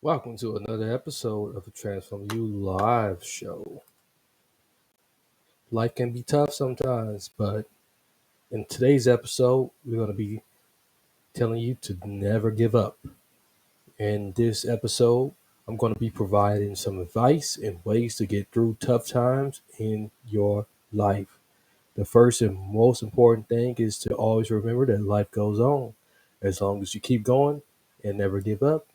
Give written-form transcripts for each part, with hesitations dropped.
Welcome to another episode of the Transform You Live show. Life can be tough sometimes, but in today's episode, we're going to be telling you to never give up. In this episode, I'm going to be providing some advice and ways to get through tough times in your life. The first and most important thing is to always remember that life goes on. As long as you keep going and never give up,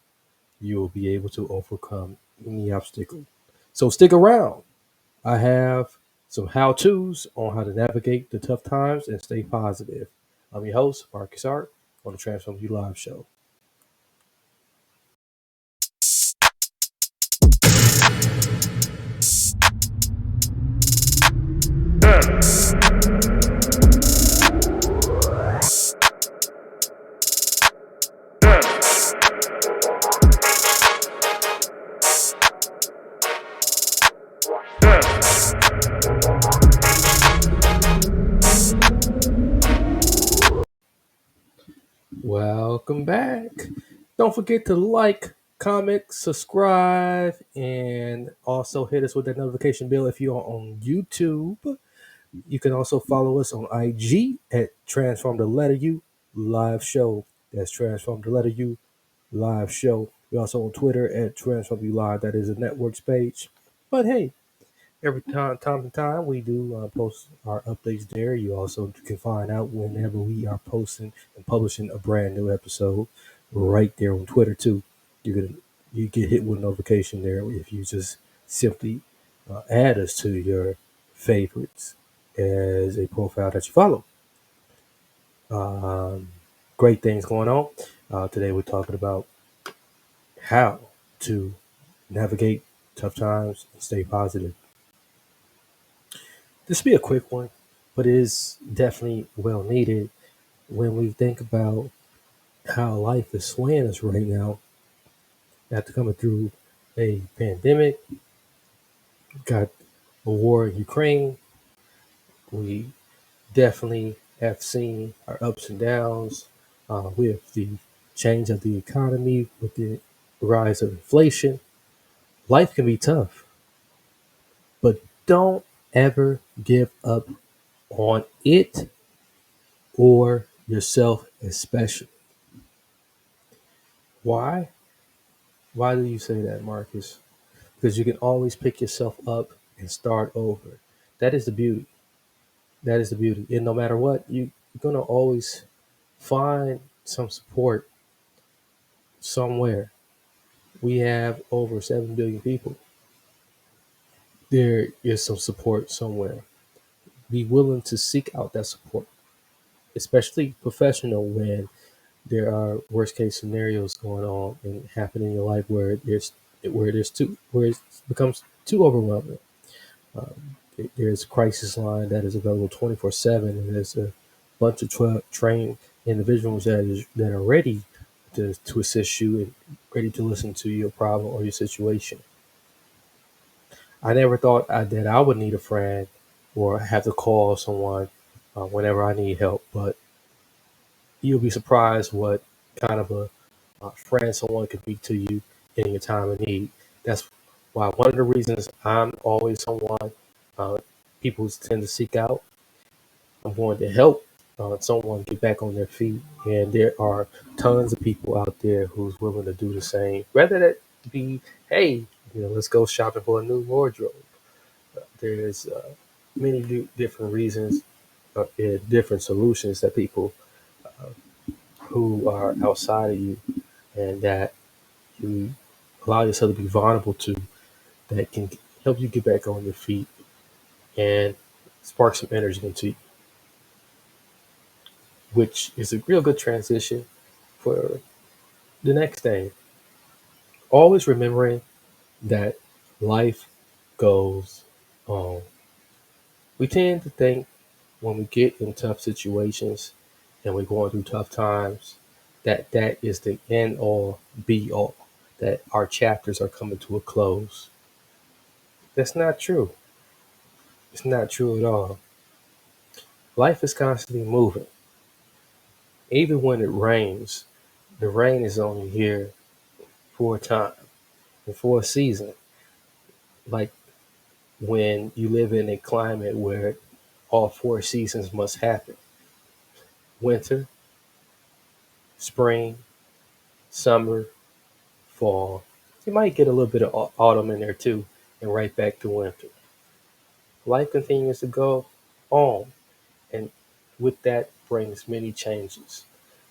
you will be able to overcome any obstacle. So stick around. I have some how to's on how to navigate the tough times and stay positive. I'm your host, Marcus Art, on the Transform You Live show. Welcome back. Don't forget to like, comment, subscribe, and also hit us with that notification bell if you are on YouTube. You can also follow us on IG at Transform the Letter U Live Show. That's Transform the Letter U Live Show. We're also on Twitter at Transform You Live. That is a networks page. But hey, every time to time we do post our updates there. You also can find out whenever we are posting and publishing a brand new episode right there on Twitter too. You get hit with a notification there if you just simply add us to your favorites as a profile that you follow. Um, Great things going on. Today we're talking about how to navigate tough times and stay positive. This will be a quick one, but it is definitely well needed when we think about how life is swaying us right now after coming through a pandemic, got a war in Ukraine. We definitely have seen our ups and downs with the change of the economy, with the rise of inflation. Life can be tough, but don't ever give up on it or yourself, especially. Why? Why do you say that, Marcus? Because you can always pick yourself up and start over. That is the beauty. That is the beauty. And no matter what, you're going to always find some support somewhere. We have over 7 billion people. There is some support somewhere. Be willing to seek out that support, especially professional when there are worst case scenarios going on and happening in your life where it becomes too overwhelming. There's a crisis line that is available 24/7, and there's a bunch of trained individuals that are ready to assist you and ready to listen to your problem or your situation. I never thought that I would need a friend or have to call someone whenever I need help, but you'll be surprised what kind of a friend someone could be to you in your time of need. That's why one of the reasons I'm always someone uh, people tend to seek out. I'm going to help someone get back on their feet, and there are tons of people out there who's willing to do the same. Rather that be, hey, let's go shopping for a new wardrobe. There's many different reasons, and different solutions that people who are outside of you and that you allow yourself to be vulnerable to that can help you get back on your feet and spark some energy into you, which is a real good transition for the next thing. Always remembering that life goes on. We tend to think when we get in tough situations and we're going through tough times that that is the end all be all, that our chapters are coming to a close. That's not true. It's not true at all. Life is constantly moving. Even when it rains, the rain is only here for a time. and for a season. Like when you live in a climate where all four seasons must happen: winter, spring, summer, fall. You might get a little bit of autumn in there too, and right back to winter. Life continues to go on, and with that brings many changes.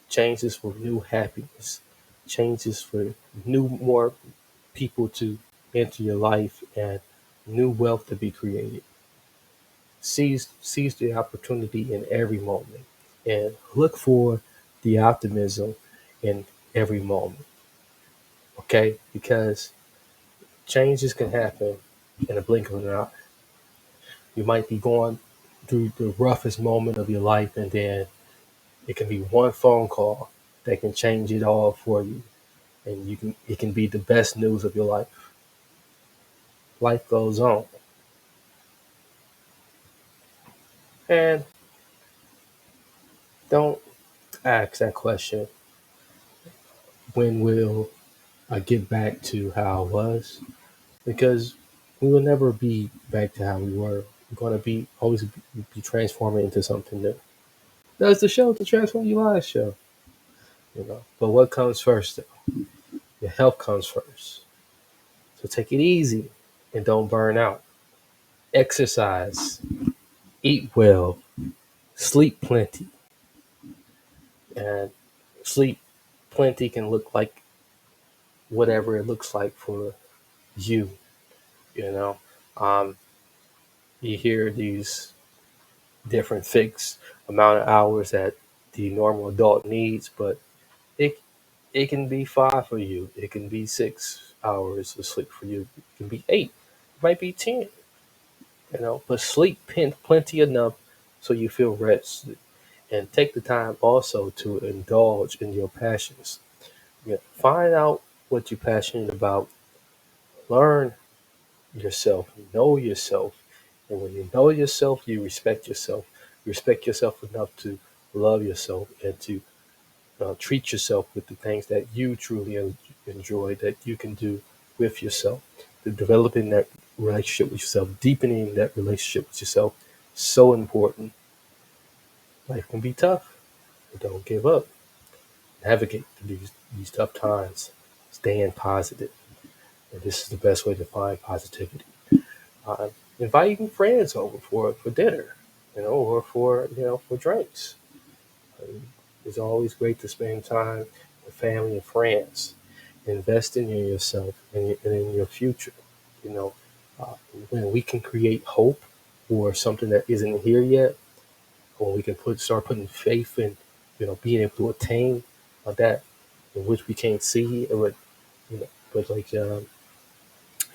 Changes for new happiness, changes for new, more people to enter your life, and new wealth to be created. Seize the opportunity in every moment, and look for the optimism in every moment. Okay, because changes can happen in a blink of an eye. You might be going through the roughest moment of your life, and then it can be one phone call that can change it all for you, and it can be the best news of your life. Life goes on, and don't ask that question: when will I get back to how I was? Because we will never be back to how we were. We're going to be always be transforming into something new. That's the show, the Transform You Live show. But what comes first? Though? Your health comes first. So take it easy and don't burn out. Exercise, eat well, sleep plenty, and sleep plenty can look like whatever it looks like for you. You know, um, you hear these different fixed amount of hours that the normal adult needs, but it it can be 5 for you. It can be 6 hours of sleep for you. It can be 8. It might be 10. But sleep plenty enough so you feel rested, and take the time also to indulge in your passions. Find out what you're passionate about. Learn yourself, know yourself, and when you know yourself, you respect yourself. You respect yourself enough to love yourself and to treat yourself with the things that you truly enjoy that you can do with yourself. The developing that relationship with yourself, deepening that relationship with yourself, so important. Life can be tough, but don't give up. Navigate through these tough times. Staying positive. And this is the best way to find positivity. Uh, Inviting friends over for dinner, or for drinks. It's always great to spend time with family and friends, investing in yourself and in your future. You know, uh, when we can create hope for something that isn't here yet, when we can start putting faith in, being able to attain that in which we can't see, but like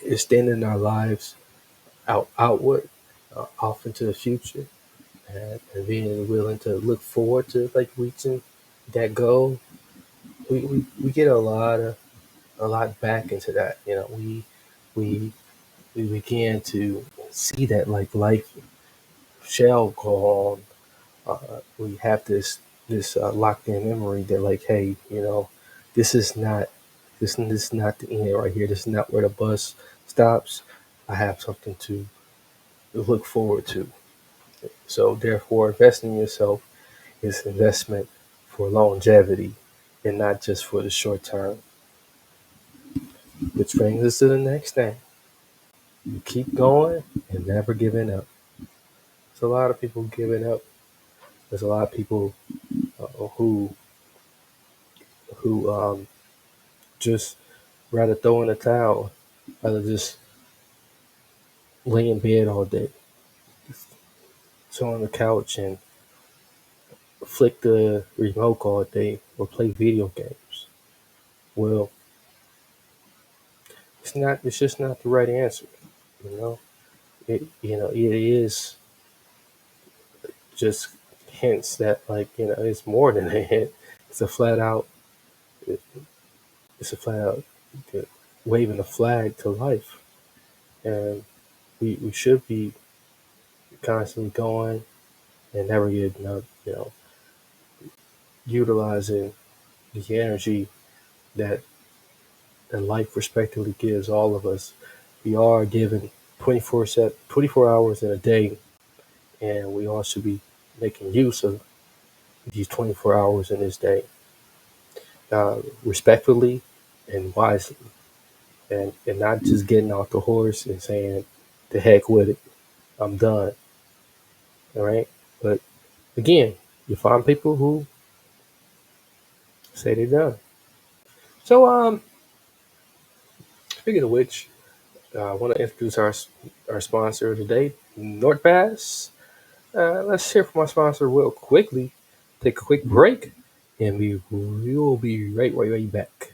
extending our lives outward, off into the future, and being willing to look forward to like reaching that goal. We get a lot back into that. We we began to see that like life shall go on. We have this locked in memory that like, hey, this is not this is not the end right here. This is not where the bus stops. I have something to look forward to. So therefore, investing in yourself is investment for longevity and not just for the short term. Which brings us to the next thing. You keep going and never giving up. There's a lot of people giving up. There's a lot of people who just rather throw in the towel, rather just lay in bed all day, sit on the couch and flick the remote all day or play video games. Well, it's just not the right answer. You know, it is just hints that like it's more than a hint. It's a flat out it's a flat out waving a flag to life, and we should be constantly going and never getting up. Utilizing the energy that and life respectively gives all of us. We are given 24 hours in a day, and we all should be making use of these 24 hours in this day, respectfully and wisely, and not just getting off the horse and saying, "The heck with it, I'm done." All right, but again, you find people who say they're done. So, speaking of which, I want to introduce our sponsor today, NordPass. Let's hear from our sponsor real quickly. Take a quick break, and we will be right back.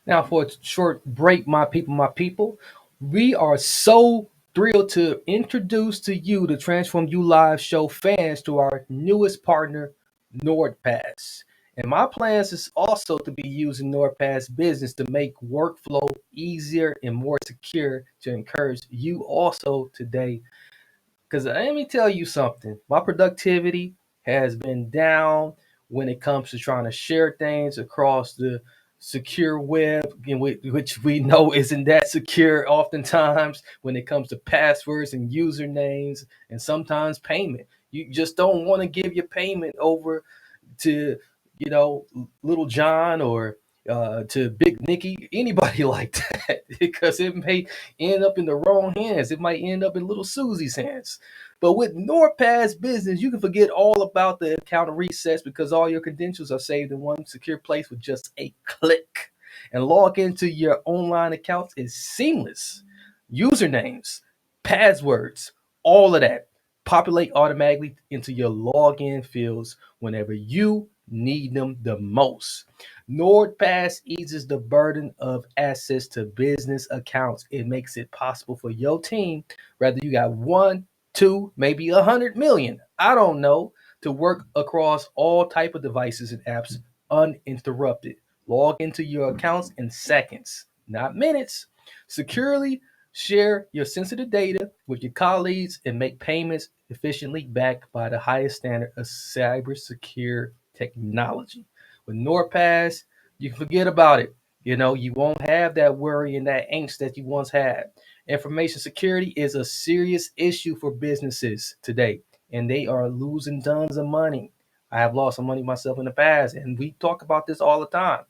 Now, for a short break, my people, we are so thrilled to introduce to you the Transform You Live show fans to our newest partner, NordPass. And my plans is also to be using NordPass Business to make workflow easier and more secure to encourage you also today. Because let me tell you something, my productivity has been down when it comes to trying to share things across the secure web, which we know isn't that secure oftentimes when it comes to passwords and usernames and sometimes payment. You just don't want to give your payment over to Little John or to Big Nicky, anybody like that, because it may end up in the wrong hands. It might end up in Little Susie's hands. But with NordPass Business, you can forget all about the account resets because all your credentials are saved in one secure place with just a click. And log into your online accounts is seamless. Usernames, passwords, all of that populate automatically into your login fields whenever you need them the most. NordPass eases the burden of access to business accounts. It makes it possible for your team, whether you got one, two, maybe 100 million, I don't know, to work across all type of devices and apps uninterrupted. Log into your accounts in seconds, not minutes. Securely share your sensitive data with your colleagues and make payments efficiently backed by the highest standard of cyber secure technology. With NordPass, you can forget about it. You won't have that worry and that angst that you once had. Information security is a serious issue for businesses today, and they are losing tons of money. I have lost some money myself in the past, and we talk about this all the time.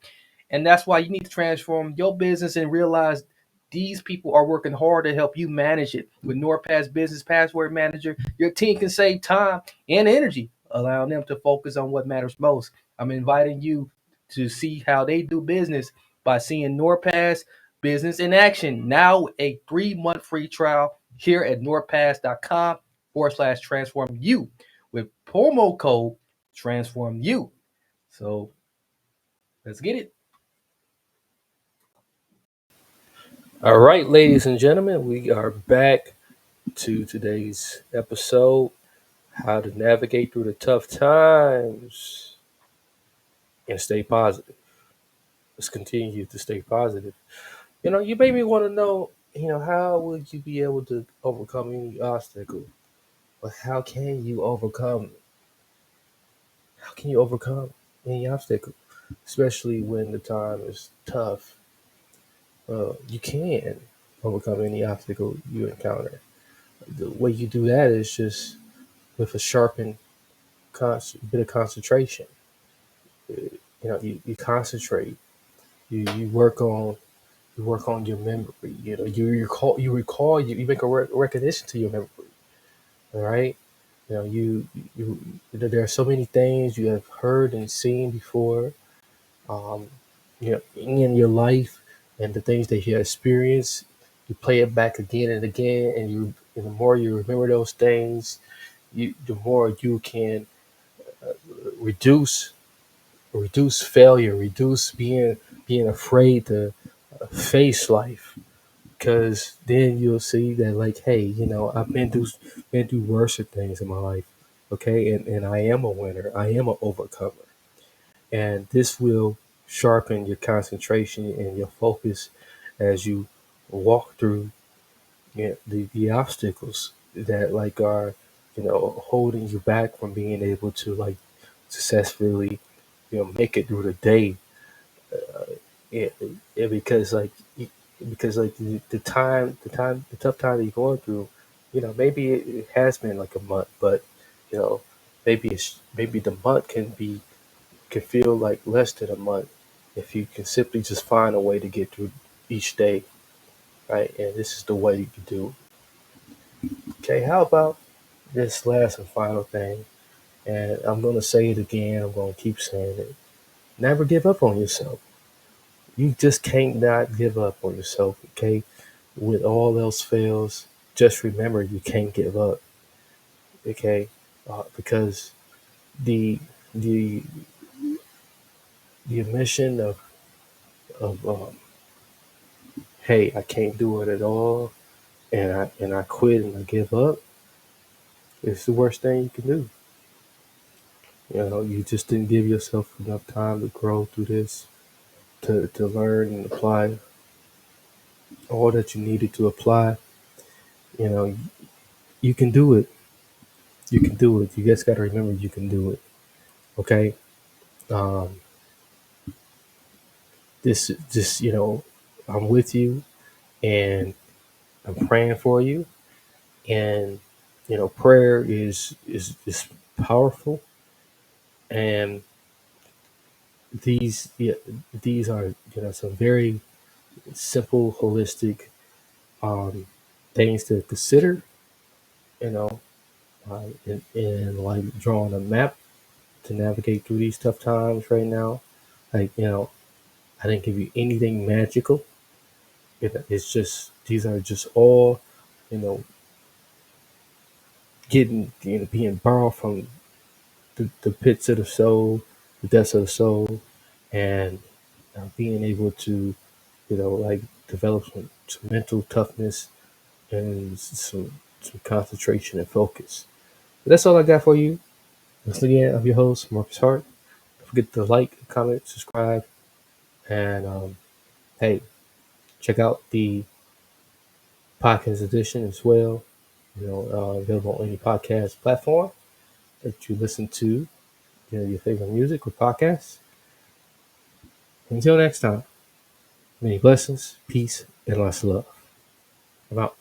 And that's why you need to transform your business and realize these people are working hard to help you manage it. With NordPass Business Password Manager, your team can save time and energy, allowing them to focus on what matters most. I'm inviting you to see how they do business by seeing NordPass Business in action. Now, a 3-month free trial here at nordpass.com/transform you with promo code transform you. So let's get it. All right, ladies and gentlemen, we are back to today's episode: how to navigate through the tough times and stay positive. Let's continue to stay positive. You made me want to know, how would you be able to overcome any obstacle? But how can you overcome? How can you overcome any obstacle, especially when the time is tough? You can overcome any obstacle you encounter. The way you do that is just with a sharpened bit of concentration. You concentrate. You work on your memory. You make a recognition to your memory. All right. There are so many things you have heard and seen before, um, in your life, and the things that you experience. You play it back again and again, and the more you remember those things, the more you can reduce reduce failure, reduce being afraid to face life, because then you'll see that, like, hey, I've been through worse things in my life, okay, and I am a winner, I am an overcomer, and this will sharpen your concentration and your focus as you walk through, the obstacles that, like, are, holding you back from being able to, like, successfully, make it through the day. Yeah, yeah, because like because like the tough time that you're going through, maybe it has been like a month, but you know, maybe the month can feel like less than a month if you can simply just find a way to get through each day, right? And this is the way you can do it. Okay, how about this last and final thing? And I'm gonna say it again. I'm gonna keep saying it. Never give up on yourself. You just can't not give up on yourself. Okay, when all else fails, just remember you can't give up. Okay, because the the the admission of hey, I can't do it at all, and I quit and I give up, is the worst thing you can do. You just didn't give yourself enough time to grow through this, to learn and apply all that you needed to apply. You know, you can do it. You can do it. You just got to remember you can do it. Okay. Um, this, I'm with you, and I'm praying for you. And prayer is powerful, and these yeah, these are some very simple, holistic um, things to consider. You know, and like drawing a map to navigate through these tough times right now. Like I didn't give you anything magical. It's just these are just all you know being borrowed from the pits of the soul, the depths of the soul, and being able to like develop some mental toughness and some concentration and focus. But that's all I got for you. Once again, I'm your host, Marcus Hart. Don't forget to like, comment, subscribe, and hey, check out the podcast edition as well. Available on any podcast platform that you listen to, your favorite music or podcasts. Until next time, many blessings, peace, and lots of love. I'm out.